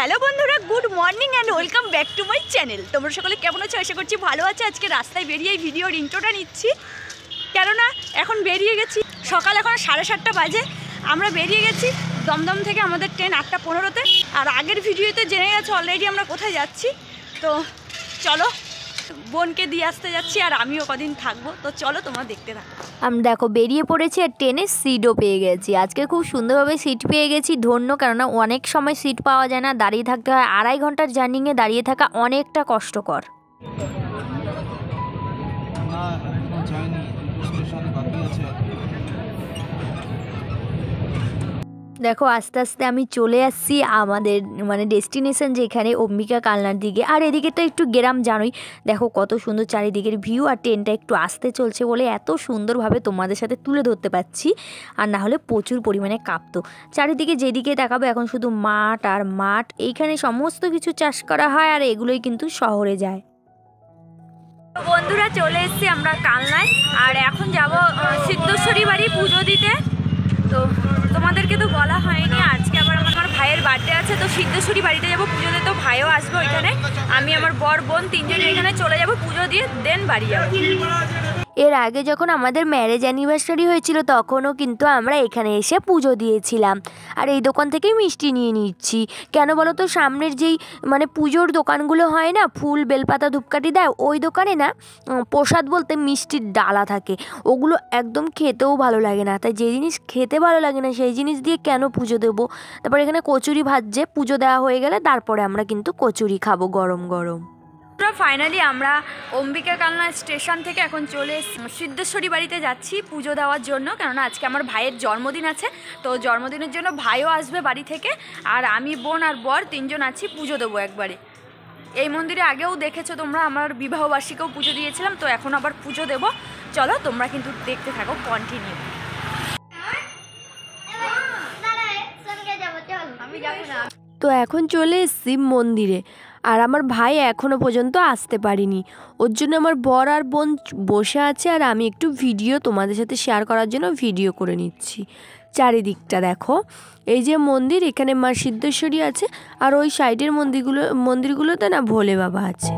Hello বন্ধুরা, good morning and welcome back to my channel. তোমরা সকলে কেমন আছো? আশা করছি ভালো আছে। আজকে রাস্তায় বেরিয়ে এই ভিডিওর ইন্ট্রোটা নিচ্ছি, কেননা এখন বেরিয়ে গেছি সকাল, এখন 7:30 বাজে। আমরা বেরিয়ে গেছি দমদম থেকে, আমাদের ট্রেন 8:15-তে। আর আগের ভিডিওতে জেনে গেছো অলরেডি আমরা কোথায় যাচ্ছি। তো চলো, বোনকে দিয়ে আসতে যাচ্ছি আর আমিও কদিন থাকবো, তো চলো তোমরা দেখতে থাকো। আমরা দেখো বেরিয়ে পড়েছি আর ট্রেনের সিটও পেয়ে গেছি। আজকে খুব সুন্দরভাবে সিট পেয়ে গেছি, ধন্য। কেননা অনেক সময় সিট পাওয়া যায় না, দাঁড়িয়ে থাকতে হয়। 2.5 ঘন্টার জার্নিংয়ে দাঁড়িয়ে থাকা অনেকটা কষ্টকর। দেখো আস্তে আস্তে আমি চলে আসছি আমাদের ডেস্টিনেশন, যেখানে অম্বিকা কালনার দিকে। আর এদিকে তো একটু গ্রাম জানোই। দেখো কত সুন্দর চারিদিকের ভিউ, আর ট্রেনটা একটু আসতে চলছে বলে এত সুন্দরভাবে তোমাদের সাথে তুলে ধরতে পারছি। আর না হলে প্রচুর পরিমাণে কাঁপতো। চারিদিকে যেদিকে দেখাবো এখন শুধু মাঠ আর মাঠ। এইখানে সমস্ত কিছু চাষ করা হয়, আর এগুলোই কিন্তু শহরে যায়। বন্ধুরা চলে এসেছি আমরা কালনায়, আর এখন যাব সিদ্ধেশ্বরী বাড়ি পুজো দিতে। তো তোমাদেরকে তো বলা হয়নি, আজকে আবার আমার ভাইয়ের বার্থডে আছে, তো সিদ্ধেশ্বরী বাড়িতে যাবো পুজো দিতে। তো ভাইও আসবে ওইখানে, আমি আমার বর বোন 3 জনে এখানে চলে যাব পুজো দিয়ে, দেন বাড়ি যাবো। এর আগে যখন আমাদের ম্যারেজ অ্যানিভার্সারি হয়েছিল তখনও কিন্তু আমরা এখানে এসে পুজো দিয়েছিলাম। আর এই দোকান থেকেই মিষ্টি নিয়ে নিচ্ছি। কেন বলো তো, সামনের যেই পুজোর দোকানগুলো হয় না, ফুল বেলপাতা ধূপকাঠি দেয়, ওই দোকানে না প্রসাদ বলতে মিষ্টির ডালা থাকে। ওগুলো একদম খেতেও ভালো লাগে না। তাই যে জিনিস খেতে ভালো লাগে না সেই জিনিস দিয়ে কেন পুজো দেবো। তারপর এখানে কচুরি ভাজছে, পুজো দেওয়া হয়ে গেলে তারপরে আমরা কিন্তু কচুরি খাবো গরম গরম। ফাইনালি আমরা অম্বিকা কালনা স্টেশন থেকে এখন চলে সিদ্ধেশ্বরী বাড়িতে যাচ্ছি পুজো দেওয়ার জন্য, কেননা আজকে আমার ভাইয়ের জন্মদিন আছে। তো জন্মদিনের জন্য ভাইও আসবে বাড়ি থেকে, আর আমি বোন আর বর 3 জন আছি, পুজো দেবো একবারে। এই মন্দিরে আগেও দেখেছো তোমরা, আমার বিবাহবার্ষিকেও পুজো দিয়েছিলাম, তো এখন আবার পুজো দেব। চলো তোমরা কিন্তু দেখতে থাকো কন্টিনিউ। তো এখন চলে এসেছি মন্দিরে, আর আমার ভাই এখনও পর্যন্ত আসতে পারিনি। ওর জন্য আমার বর আর বোন বসে আছে, আর আমি একটু ভিডিও তোমাদের সাথে শেয়ার করার জন্য ভিডিও করে নিচ্ছি। চারিদিকটা দেখো, এই যে মন্দির, এখানে মা সিদ্ধেশ্বরী আছে, আর ওই সাইডের মন্দিরগুলোতে না ভোলে বাবা আছে।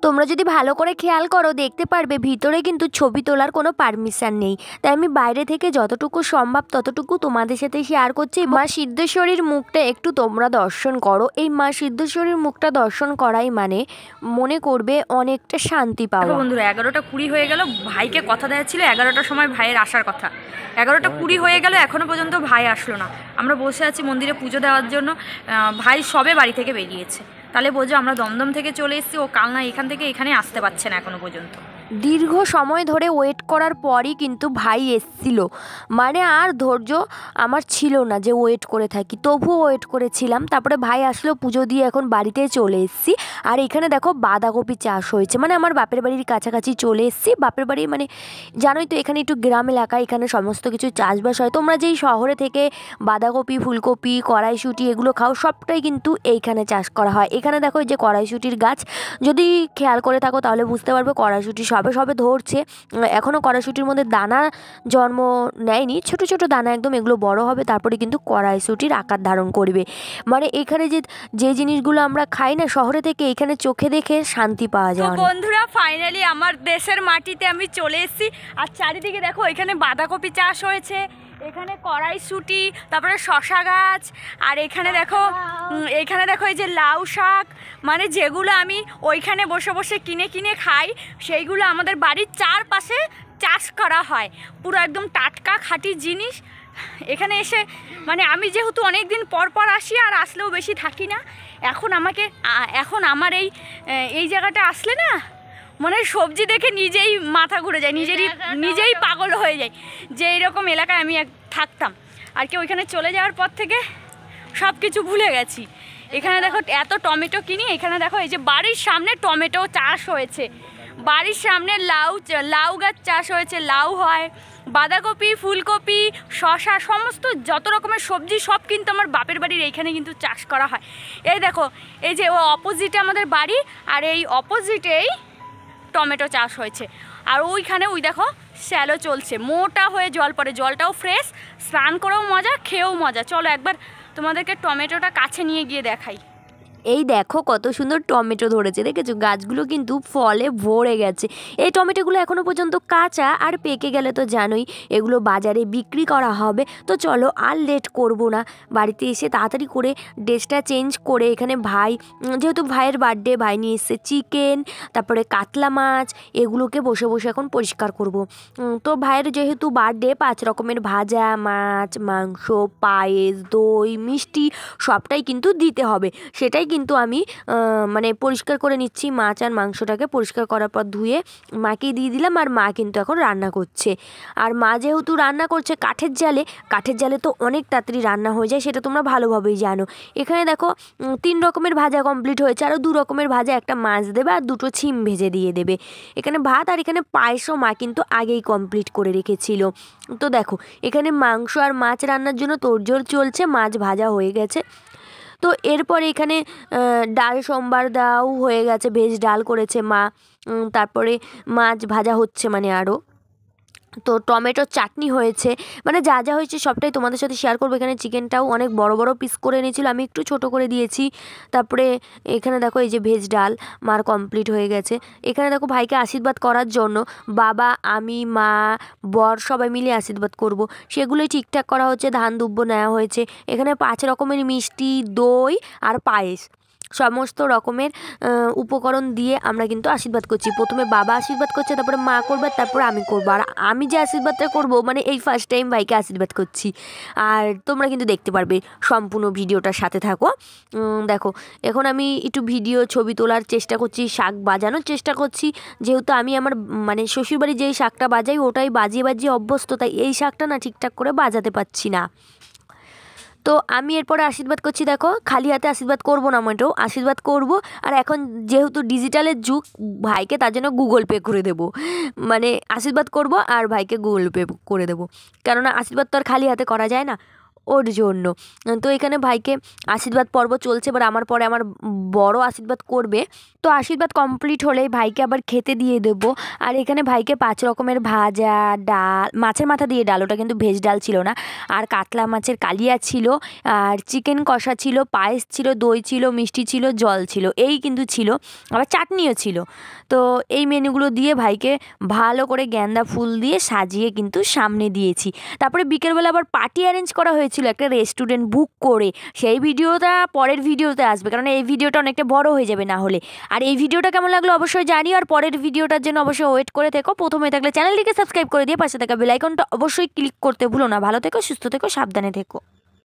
তোমরা যদি ভালো করে খেয়াল করো দেখতে পারবে ভিতরে কিন্তু ছবি তোলার কোনো পারমিশন নেই। তাই আমি বাইরে থেকে যতটুকু সম্ভব ততটুকু তোমাদের সাথে শেয়ার করছি। মা সিদ্ধেশ্বরীর মুখটা একটু তোমরা দর্শন করো। এই মা সিদ্ধেশ্বরীর মুখটা দর্শন করাই মানে মনে করবে অনেকটা শান্তি পাওয়া। বন্ধুরা 11:20 হয়ে গেল, ভাইকে কথা দেওয়া ছিল 11টার সময় ভাইয়ের আসার কথা। 11:20 হয়ে গেল, এখনও পর্যন্ত ভাই আসলো না। আমরা বসে আছি মন্দিরে পুজো দেওয়ার জন্য, ভাই সবে বাড়ি থেকে বেরিয়েছে। তাহলে বোঝো আমরা দমদম থেকে চলে এসেছি, ও কালনা এখান থেকে এখানে আসতে পারছে না এখনো পর্যন্ত। দীর্ঘ সময় ধরে ওয়েট করার পরই কিন্তু ভাই এসছিল। আর ধৈর্য আমার ছিল না যে ওয়েট করে থাকি, তবুও ওয়েট করেছিলাম। তারপরে ভাই আসলো, পুজো দিয়ে এখন বাড়িতে চলে এসেছি। আর এখানে দেখো বাঁধাকপি চাষ হয়েছে, আমার বাপের বাড়ির কাছাকাছি চলে এসেছি। বাপের বাড়ি জানোই তো, এখানে একটু গ্রাম এলাকা, এখানে সমস্ত কিছু চাষবাস হয়। তোমরা যেই শহরে থেকে বাঁধাকপি, ফুলকপি, কড়াইশুঁটি এগুলো খাও, সবটাই কিন্তু এইখানে চাষ করা হয়। এখানে দেখো এই যে কড়াইশুঁটির গাছ, যদি খেয়াল করে থাকো তাহলে বুঝতে পারবে কড়াইশুঁটি সবে সবে ধরছে। এখনও কড়াইশুঁটির মধ্যে দানা জন্ম নেয়নি, ছোট ছোট দানা একদম, এগুলো বড় হবে তারপরে কিন্তু কড়াইশুঁটির আকার ধারণ করবে। এখানে যে জিনিসগুলো আমরা খাই না শহরে থেকে, এখানে চোখে দেখে শান্তি পাওয়া যায়। বন্ধুরা ফাইনালি আমার দেশের মাটিতে আমি চলে এসেছি, আর চারিদিকে দেখো এখানে বাঁধাকপি চাষ হয়েছে, এখানে কড়াইশুঁটি, তারপরে শশা গাছ, আর এখানে দেখো এই যে লাউ শাক, যেগুলো আমি ওইখানে বসে বসে কিনে কিনে খাই, সেইগুলো আমাদের বাড়ির চারপাশে চাষ করা হয়। পুরো একদম টাটকা খাঁটি জিনিস। এখানে এসে আমি যেহেতু অনেক দিন পর পর আসি, আর আসলেও বেশি থাকি না, এখন আমার এই জায়গাটা আসলে না সবজি দেখে নিজেই মাথা ঘুরে যায়, নিজেই পাগল হয়ে যায় যে এইরকম এলাকায় আমি থাকতাম। আর কি ওইখানে চলে যাওয়ার পর থেকে সব কিছু ভুলে গেছি। এখানে দেখো এত টমেটো কিনি, এখানে দেখো এই যে বাড়ির সামনে টমেটো চাষ হয়েছে, বাড়ির সামনে লাউ গাছ চাষ হয়েছে, লাউ হয়, বাঁধাকপি, ফুলকপি, শসা, সমস্ত যত রকমের সবজি সব কিন্তু আমার বাপের বাড়ির এইখানে কিন্তু চাষ করা হয়। এই দেখো, এই যে ও অপোজিটে আমাদের বাড়ি, আর এই অপোজিটেই টমেটো চাষ হয়েছে। আর ওইখানে ওই দেখো শ্যালো চলছে, মোটা হয়ে জল পড়ে, জলটাও ফ্রেশ, স্নান করেও মজা, খেয়েও মজা। চলো একবার তোমাদেরকে টমেটোটা কাছে নিয়ে গিয়ে দেখাই। এই দেখো কত সুন্দর টমেটো ধরেছে, দেখেছো? গাছগুলো কিন্তু ফলে ভরে গেছে। এই টমেটোগুলো এখনও পর্যন্ত কাঁচা, আর পেকে গেলে তো জানোই এগুলো বাজারে বিক্রি করা হবে। তো চলো আর লেট করব না, বাড়িতে এসে তাড়াতাড়ি করে ড্রেসটা চেঞ্জ করে এখানে যেহেতু ভাইয়ের বার্থডে, ভাই নিয়ে এসছে চিকেন, তারপরে কাতলা মাছ, এগুলোকে বসে বসে এখন পরিষ্কার করব। তো ভাইয়ের যেহেতু বার্থডে, 5 রকমের ভাজা, মাছ, মাংস, পায়েস, দই, মিষ্টি সবটাই কিন্তু দিতে হবে। সেটাই কিন্তু আমি মানে পরিষ্কার করে নিচ্ছি। মাছ আর মাংসটাকে পরিষ্কার করার পর ধুয়ে মাকে দিয়ে দিলাম, আর মা কিন্তু এখন রান্না করছে। আর মা যেহেতু রান্না করছে কাঠের জালে তো অনেক তাড়াতাড়ি রান্না হয়ে যায়, সেটা তোমরা ভালোভাবেই জানো। এখানে দেখো 3 রকমের ভাজা কমপ্লিট হয়েছে, আরও 2 রকমের ভাজা, একটা মাছ দেবে আর 2টো ছিম ভেজে দিয়ে দেবে। এখানে ভাত আর এখানে পায়েসও মা কিন্তু আগেই কমপ্লিট করে রেখেছিল। তো দেখো এখানে মাংস আর মাছ রান্নার জন্য তোড়জোড় চলছে, মাছ ভাজা হয়ে গেছে। তো এরপরে এখানে ডাল সোমবার দাও হয়ে গেছে, ভেজ ডাল করেছে মা। তারপরে মাছ ভাজা হচ্ছে, মানে আরও তো টমেটোর চাটনি হয়েছে, মানে যা যা হয়েছে সবটাই তোমাদের সাথে শেয়ার করবো। এখানে চিকেনটাও অনেক বড় বড় পিস করে এনেছিল, আমি একটু ছোট করে দিয়েছি। তারপরে এখানে দেখো এই যে ভেজ ডাল মার কমপ্লিট হয়ে গেছে। এখানে দেখো ভাইকে আশীর্বাদ করার জন্য বাবা, আমি, মা, বর সবাই মিলে আশীর্বাদ করব, সেগুলোই ঠিকঠাক করা হচ্ছে। ধান দুব্বো নেওয়া হয়েছে। এখানে 5 রকমের মিষ্টি, দই আর পায়েস, সমস্ত রকমের উপকরণ দিয়ে আমরা কিন্তু আশীর্বাদ করছি। প্রথমে বাবা আশীর্বাদ করছে, তারপরে মা করবে, তারপরে আমি করবো। আর আমি যে আশীর্বাদটা করবো, মানে এই ফার্স্ট টাইম ভাইকে আশীর্বাদ করছি। আর তোমরা কিন্তু দেখতে পারবে, সম্পূর্ণ ভিডিওটার সাথে থাকো। দেখো এখন আমি একটু ছবি তোলার চেষ্টা করছি, শাক বাজানোর চেষ্টা করছি। যেহেতু আমি আমার মানে শ্বশুরবাড়ি যেই শাকটা বাজাই ওটাই বাজিয়ে অভ্যস্ত, তাই এই শাকটা না ঠিকঠাক করে বাজাতে পারছি না। তো আমি এরপরে আশীর্বাদ করছি। দেখো খালি হাতে আশীর্বাদ করবো না, মোটেও আশীর্বাদ করব। আর এখন যেহেতু ডিজিটালের যুগ, ভাইকে তার জন্য গুগল পে করে দেবো, মানে আশীর্বাদ করব আর ভাইকে গুগল পে করে দেবো, কেননা আশীর্বাদ তো আর খালি হাতে করা যায় না, ওর জন্য। তো এখানে ভাইকে আশীর্বাদ পর্ব চলছে, এবার আমার পরে আমার বড় আশীর্বাদ করবে। তো আশীর্বাদ কমপ্লিট হলেই ভাইকে আবার খেতে দিয়ে দেবো। আর এখানে ভাইকে 5 রকমের ভাজা, ডাল, মাছের মাথা দিয়ে ডাল, ওটা কিন্তু ভেজ ডাল ছিল না, আর কাতলা মাছের কালিয়া ছিল, আর চিকেন কষা ছিল, পায়েস ছিল, দই ছিল, মিষ্টি ছিল, জল ছিল, এই কিন্তু ছিল, আবার চাটনিও ছিল। তো এই মেনুগুলো দিয়ে ভাইকে ভালো করে গেন্দা ফুল দিয়ে সাজিয়ে কিন্তু সামনে দিয়েছি। তারপরে বিকেলবেলা আবার পার্টি অ্যারেঞ্জ করা হয়েছিল একটা রেস্টুরেন্ট বুক করে, সেই ভিডিওটা পরের ভিডিওতে আসবে, কারণ এই ভিডিওটা অনেকটা বড় হয়ে যাবে না হলে। আর এই ভিডিওটা কেমন লাগলো অবশ্যই জানিও, আর পরের ভিডিওটার জন্য অবশ্যই ওয়েট করে থেকো। প্রথমে থাকলে চ্যানেলটিকে সাবস্ক্রাইব করে দিয়ে পাশে থাকা বেল আইকনটা অবশ্যই ক্লিক করতে ভুলো না। ভালো থেকো, সুস্থ থেকো, সাবধানে থেকো।